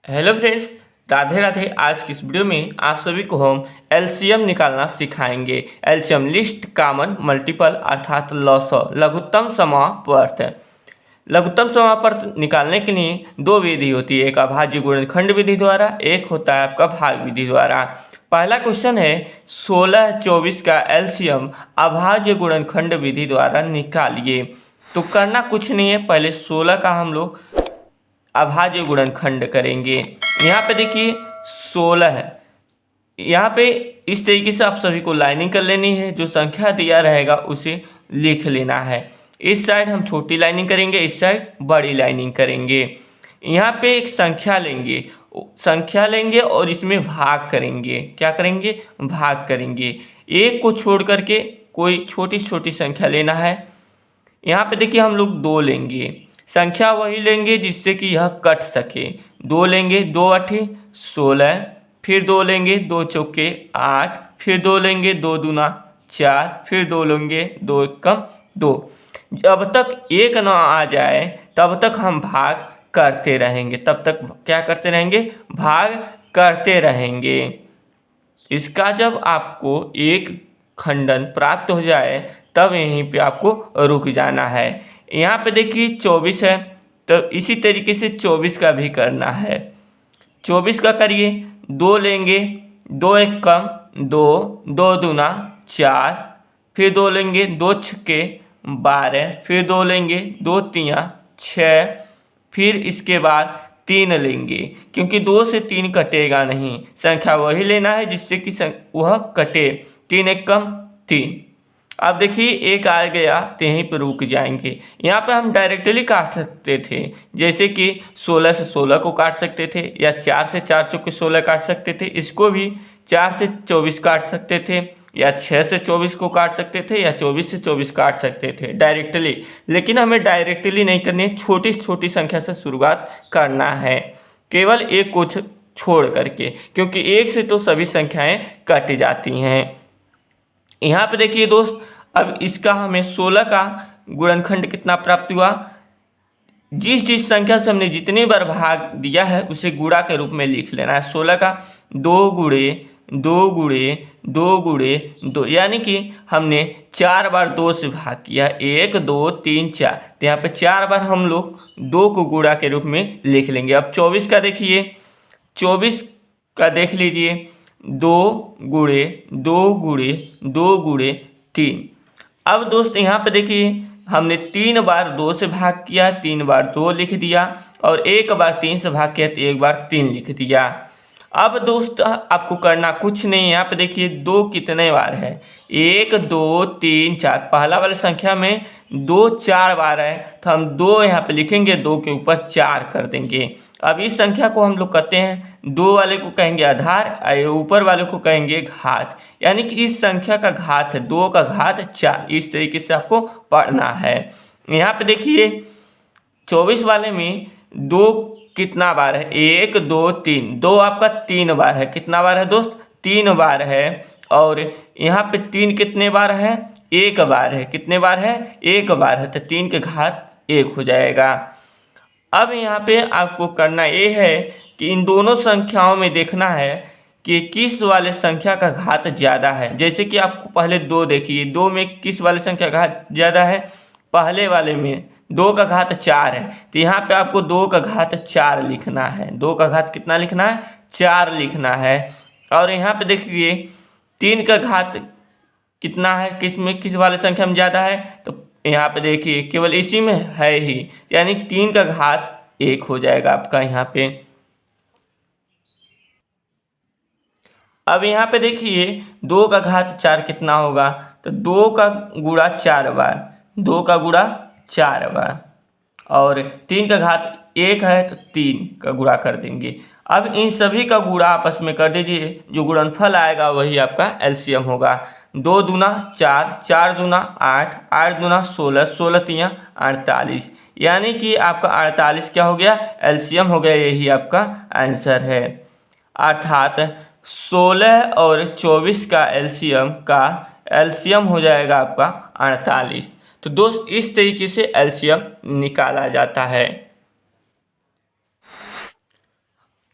Hello friends, Radhe Radhe. आज की इस वीडियो में आप सभी को हम एलसीएम निकालना सिखाएंगे। एलसीएम लिस्ट कॉमन मल्टीपल अर्थात लॉसव लघुत्तम समापर्त। लघुत्तम समापर्त निकालने के लिए दो विधि होती है, एक अभाज्य गुणनखंड विधि द्वारा, एक होता है आपका भाग विधि द्वारा। पहला क्वेश्चन है 16-24 का एलसीएम अभाज्य गुणनखंड विधि द्वारा निकालिए। तो करना कुछ नहीं है, पहले 16 का हम लोग अभाज्य गुणनखंड करेंगे। यहाँ पे देखिए 16 है, यहाँ पे इस तरीके से आप सभी को लाइनिंग कर लेनी है। जो संख्या दिया रहेगा उसे लिख लेना है। इस साइड हम छोटी लाइनिंग करेंगे, इस साइड बड़ी लाइनिंग करेंगे। यहाँ पे एक संख्या लेंगे और इसमें भाग करेंगे। क्या करेंगे? भाग करेंगे। एक को छोड़ करके कोई छोटी छोटी संख्या लेना है। यहाँ पे देखिए हम लोग 2 लेंगे, संख्या वही लेंगे जिससे कि यह कट सके। 2 लेंगे, 2 8 16, फिर 2 लेंगे, 2 चौके 8, फिर 2 लेंगे, 2 दूना 4, फिर 2 लेंगे, 2 एकम 2। जब तक 1 ना आ जाए तब तक हम भाग करते रहेंगे। तब तक क्या करते रहेंगे? भाग करते रहेंगे। इसका जब आपको एक खंडन प्राप्त हो जाए तब यहीं पे आपको रुक जाना है। यहाँ पे देखिए 24 है, तो इसी तरीके से 24 का भी करना है। 24 का करिए, 2 लेंगे, 2 एक कम 2, 2 दूना 4, फिर 2 लेंगे, 2 छक्के 12, फिर 2 लेंगे, 2 तियाँ 6, फिर इसके बाद 3 लेंगे, क्योंकि 2 से 3 कटेगा नहीं। संख्या वही लेना है जिससे कि वह कटे। 3 एक कम 3। अब देखिए 1 आ गया तो यहीं पर रुक जाएंगे। यहाँ पे हम डायरेक्टली काट सकते थे, जैसे कि 16 से 16 को काट सकते थे, या 4 से 4 चौके 16 काट सकते थे। इसको भी 4 से 24 काट सकते थे, या 6 से 24 को काट सकते थे, या 24 से 24 काट सकते थे डायरेक्टली। लेकिन हमें डायरेक्टली नहीं करनी है, छोटी छोटी संख्या से शुरुआत करना है, केवल एक को छोड़ करके, क्योंकि 1 से तो सभी संख्याएं कट जाती हैं। यहाँ पे देखिए दोस्त, अब इसका हमें 16 का गुणनखंड कितना प्राप्त हुआ? जिस जिस संख्या से हमने जितनी बार भाग दिया है उसे गुणा के रूप में लिख लेना है। 16 का 2 गुणे 2 गुणे 2 गुणे 2, यानी कि हमने 4 बार 2 से भाग किया, 1 2 3 4। तो यहाँ पे 4 बार हम लोग 2 को गुणा के रूप में लिख लेंगे। अब 24 का देखिए, 24 का देख लीजिए, 2 गुणे 2 गुणे 2 गुणे 3। अब दोस्त यहाँ पे देखिए हमने 3 बार 2 से भाग किया, 3 बार 2 लिख दिया, और 1 बार 3 से भाग किया तो 1 बार 3 लिख दिया। अब दोस्त आपको करना कुछ नहीं। यहाँ पे देखिए 2 कितने बार है? 1 2 3 4। पहला वाली संख्या में 2 4 बार है, तो हम 2 यहाँ पे लिखेंगे, 2 के ऊपर 4 कर देंगे। अब इस संख्या को हम लोग कहते हैं, 2 वाले को कहेंगे आधार और ऊपर वाले को कहेंगे घात, यानी कि इस संख्या का घात है 2 का घात 4। इस तरीके से आपको पढ़ना है। यहाँ पे देखिए 24 वाले में 2 कितना बार है? 1 2 3। 2 आपका 3 बार है। कितना बार है दोस्त? 3 बार है। और यहाँ पे 3 कितने बार है? 1 बार है। कितने बार है? 1 बार है, तो 3 के घात 1 हो जाएगा। अब यहाँ पे आपको करना ये है कि इन दोनों संख्याओं में देखना है कि किस वाले संख्या का घात ज़्यादा है। जैसे कि आपको पहले 2 देखिए, 2 में किस वाले संख्या का घात ज़्यादा है? पहले वाले में 2 का घात 4 है, तो यहाँ पे आपको 2 का घात 4 लिखना है। 2 का घात कितना लिखना है? 4 लिखना है। और यहाँ पे देखिए 3 का घात कितना है? किस वाले संख्या में ज़्यादा है? तो यहाँ पे देखिए केवल इसी में है ही, यानी 3 का घात 1 हो जाएगा आपका यहाँ पे। अब यहाँ पे देखिए 2 का घात 4 कितना होगा? तो 2 का गुणा 4 बार, 2 का गुणा 4 बार, और 3 का घात 1 है तो 3 का गुणा कर देंगे। अब इन सभी का गुणा आपस में कर दीजिए, जो गुणनफल आएगा वही आपका एलसीएम होगा। 2 दूना 4, 4 दूना 8, 8 दूना 16, 16 तियाँ 48, यानी कि आपका 48 क्या हो गया? एलसीएम हो गया। यही आपका आंसर है। अर्थात 16 और 24 का एलसीएम हो जाएगा आपका 48। तो दोस्त इस तरीके से एलसीएम निकाला जाता है।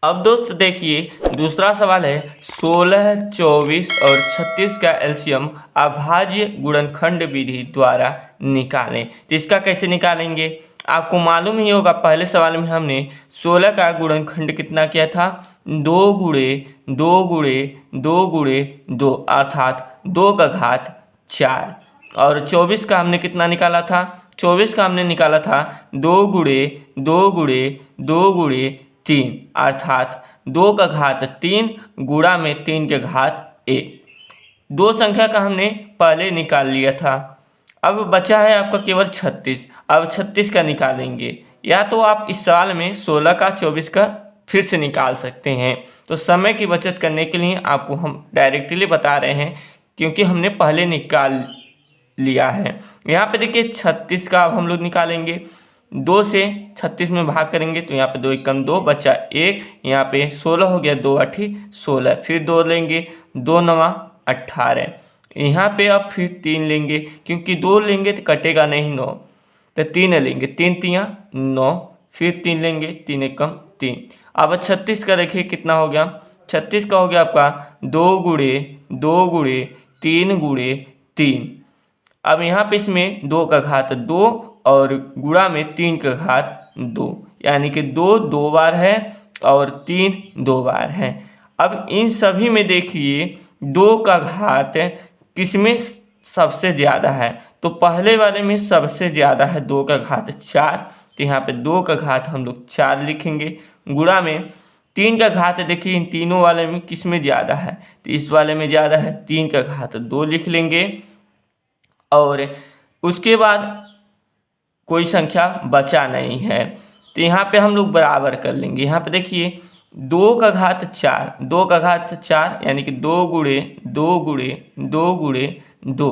अब दोस्त देखिए दूसरा सवाल है 16, 24 और 36 का एलसीएम अभाज्य गुणनखंड विधि द्वारा निकालें। तो इसका कैसे निकालेंगे? आपको मालूम ही होगा पहले सवाल में हमने 16 का गुणनखंड कितना किया था, 2 गुणे 2 गुणे 2 गुणे 2 अर्थात 2 का घात 4। और 24 का हमने कितना निकाला था, 24 का हमने निकाला था 2 गुणे 2 गुणे 2 गुणे 3 अर्थात 2 का घात 3 गुणा में 3 के घात 1। दो संख्या का हमने पहले निकाल लिया था। अब बचा है आपका केवल 36। अब 36 का निकालेंगे, या तो आप इस सवाल में 16 का 24 का फिर से निकाल सकते हैं। तो समय की बचत करने के लिए आपको हम डायरेक्टली बता रहे हैं, क्योंकि हमने पहले निकाल लिया है। यहाँ पे देखिए 36 का अब हम लोग निकालेंगे, 2 से 36 में भाग करेंगे तो यहाँ पे 2 एकम 2 बचा 1, यहाँ पे 16 हो गया, 2 8 16, फिर 2 लेंगे, 2 9 18, यहाँ पे अब फिर 3 लेंगे, क्योंकि 2 लेंगे तो कटेगा नहीं 9, तो 3 लेंगे, 3 3 9, फिर 3 लेंगे, 3 एकम 3। अब 36 का देखिए कितना हो गया, 36 का हो गया आपका 2 गुणे 2 गुणे 3 गुणे 3। अब यहाँ पे इसमें 2 का घात 2 और गुणा में 3 का घात 2, यानी कि 2 2 बार है और 3 2 बार है। अब इन सभी में देखिए 2 का घात किसमें सबसे ज़्यादा है, तो पहले वाले में सबसे ज़्यादा है 2 का घात 4, तो यहाँ पे 2 का घात हम लोग 4 लिखेंगे। गुणा में 3 का घात देखिए इन तीनों वाले में किस में ज़्यादा है, तो इस वाले में ज़्यादा है, 3 का घात 2 लिख लेंगे। और उसके बाद कोई संख्या बचा नहीं है, तो यहाँ पे हम लोग बराबर कर लेंगे। यहाँ पे देखिए 2 का घात 4, 2 का घात 4 यानी कि 2 गुणे 2 गुणे 2 गुणे 2।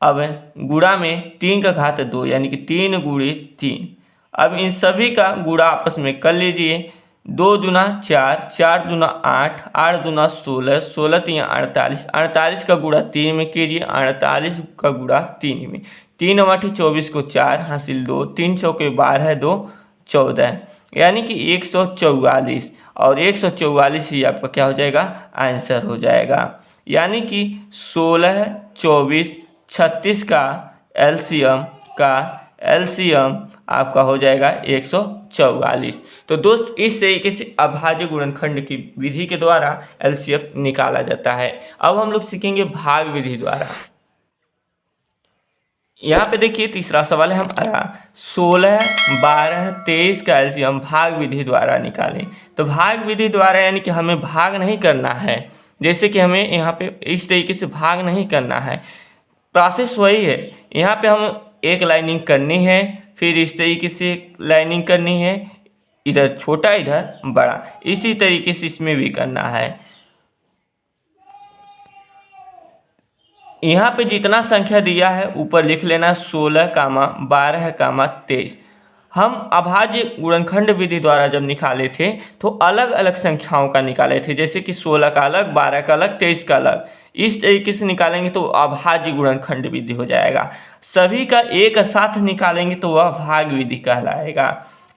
अब गुणा में 3 का घात 2 यानी कि 3 गुणे 3। अब इन सभी का गुणा आपस में कर लीजिए, 2 दूना 4, 4 दूना 8, 8 दूना 16, 16 3 48, 48 का गुणा 3 में कीजिए, 48 का गुणा 3 में, 3 8 24 को 4 हासिल 2, 3 चौके 12 2 14, यानी कि 144। और 144 ही आपका क्या हो जाएगा, आंसर हो जाएगा। यानी कि 16, 24, 36 का एलसीएम आपका हो जाएगा 144। तो दोस्त इस तरीके से अभाज्य गुणनखंड की विधि के द्वारा एलसीएम निकाला जाता है। अब हम लोग सीखेंगे भाग विधि द्वारा। यहाँ पे देखिए तीसरा सवाल है हमारा 16, 12, 23 का एलसीएम भाग विधि द्वारा निकालें। तो भाग विधि द्वारा यानी कि हमें भाग नहीं करना है, जैसे कि हमें यहाँ पे इस तरीके से भाग नहीं करना है, प्रोसेस वही है। यहाँ पे हम एक लाइनिंग करनी है, फिर इस तरीके से लाइनिंग करनी है, इधर छोटा इधर बड़ा, इसी तरीके से इसमें भी करना है। यहाँ पे जितना संख्या दिया है ऊपर लिख लेना, 16, 12, 23। हम अभाज्य गुणनखंड विधि द्वारा जब निकाले थे तो अलग अलग संख्याओं का निकाले थे, जैसे कि 16 का अलग, 12 का अलग, 23 का अलग। इस तरीके से निकालेंगे तो अभाज्य गुणनखंड विधि हो जाएगा। सभी का एक साथ निकालेंगे तो वह भाग विधि कहलाएगा।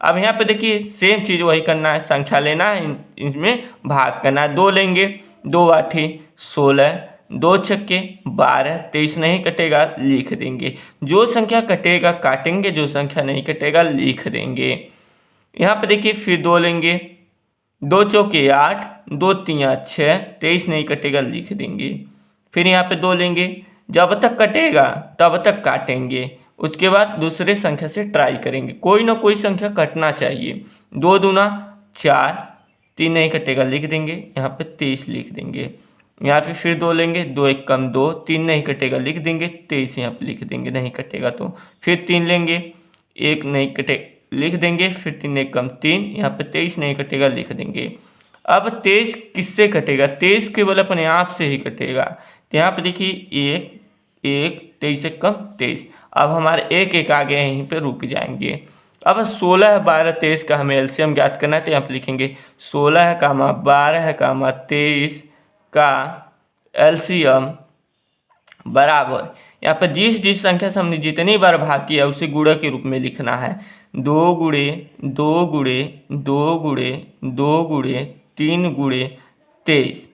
अब यहाँ पे देखिए सेम चीज़ वही करना है, संख्या लेना है, इनमें भाग करना है। 2 लेंगे, 2 8 16, 2 छक्के 12, 23 नहीं कटेगा लिख देंगे। जो संख्या कटेगा काटेंगे, जो संख्या नहीं कटेगा लिख देंगे। यहाँ पे देखिए फिर 2 लेंगे, 2 चौके 8, 2 3 6, 23 नहीं कटेगा लिख देंगे। फिर यहाँ पे 2 लेंगे, जब तक कटेगा तब तक काटेंगे, उसके बाद दूसरे संख्या से ट्राई करेंगे, कोई ना कोई संख्या कटना चाहिए। 2 दूना 4, 3 नहीं कटेगा लिख देंगे, यहाँ पे 23 लिख देंगे। यहाँ पे फिर 2 लेंगे, 2 एकम 2, 3 नहीं कटेगा लिख देंगे, 23 यहाँ पे लिख देंगे, नहीं कटेगा तो फिर 3 लेंगे, 1 नहीं कटे लिख देंगे, फिर 3 एकम 3, यहाँ पे 23 नहीं कटेगा लिख देंगे। अब 23 किससे कटेगा, 23 केवल अपने आप से ही कटेगा। तो यहाँ पे देखिए 1 1, 23 एकम 23। अब हमारे 1 1 आ गए, यहीं पे रुक जाएंगे। अब 16, 12, 23 का हमें एलसीएम ज्ञात करना है, तो यहाँ पे लिखेंगे 16, 12, 23 का एलसीएम बराबर, यहाँ पर जिस संख्या से हमने जितनी बार भाग किया उसे गुणा के रूप में लिखना है। 2 गुणे 2 गुणे 2 गुणे 2 गुणे 3 गुणे 23।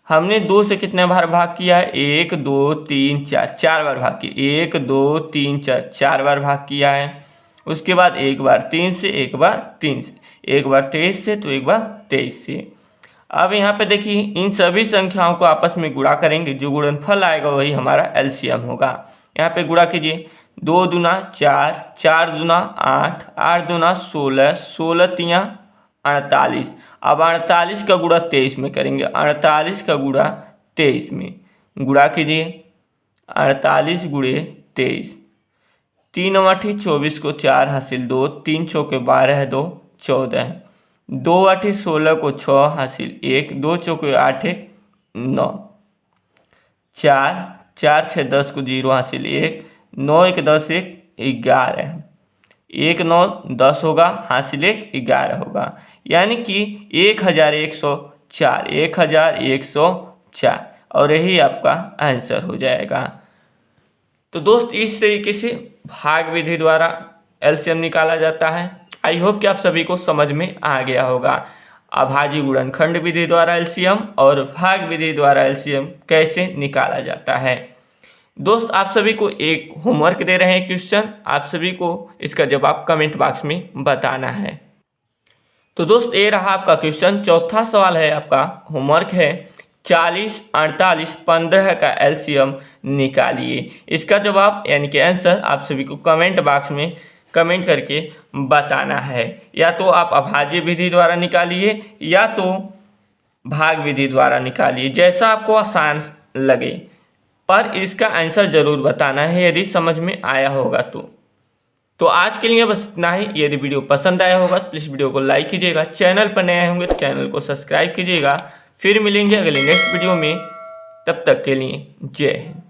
हमने 2 से कितने बार भाग किया है? 1 2 3 4, 4 बार भाग किया। 1 2 3 4, 4 बार भाग किया है। उसके बाद एक बार 3 से, एक बार 3 से, एक बार 23 से, तो एक बार 23 से। अब यहाँ पे देखिए इन सभी संख्याओं को आपस में गुणा करेंगे, जो गुणनफल आएगा वही हमारा एलसीएम होगा। यहाँ पे गुणा कीजिए, 2 दूना 4, 4 दूना 8, 8 दूना 16, 16 तियाँ 48। अब 48 का गुणा 23 में करेंगे, 48 का गुणा 23 में गुणा कीजिए, 48 गुणे 23, 3 8 24 को 4 हासिल 2, 3 चौके 12 2 14, 2 8 16 को 6 हासिल 1, 2 चौके 8 9, 4 4 6 10 को 0 हासिल 1, 9 1 10 1 11, 1 9 10 होगा, हासिल 1 11 होगा, यानी कि 1104, 1104, और यही आपका आंसर हो जाएगा। तो दोस्त इस तरीके से भाग विधि द्वारा एलसीएम निकाला जाता है। आई होप कि आप सभी को समझ में आ गया होगा अभाज्य गुणनखंड विधि द्वारा एलसीएम और भाग विधि द्वारा एलसीएम कैसे निकाला जाता है। दोस्त आप सभी को एक होमवर्क दे रहे हैं क्वेश्चन, आप सभी को इसका जवाब कमेंट बॉक्स में बताना है। तो दोस्त ये रहा आपका क्वेश्चन। चौथा सवाल है आपका, होमवर्क है 40 48 15 का एलसीएम निकालिए। इसका जवाब यानी कि आंसर आप सभी को कमेंट बॉक्स में कमेंट करके बताना है। या तो आप अभाज्य विधि द्वारा निकालिए या तो भाग विधि द्वारा निकालिए, जैसा आपको आसान लगे, पर इसका आंसर जरूर बताना है यदि समझ में आया होगा तो आज के लिए बस इतना ही। यदि वीडियो पसंद आया होगा तो प्लीज़ वीडियो को लाइक कीजिएगा, चैनल पर नए होंगे तो चैनल को सब्सक्राइब कीजिएगा। फिर मिलेंगे अगले नेक्स्ट वीडियो में, तब तक के लिए जय हिंद।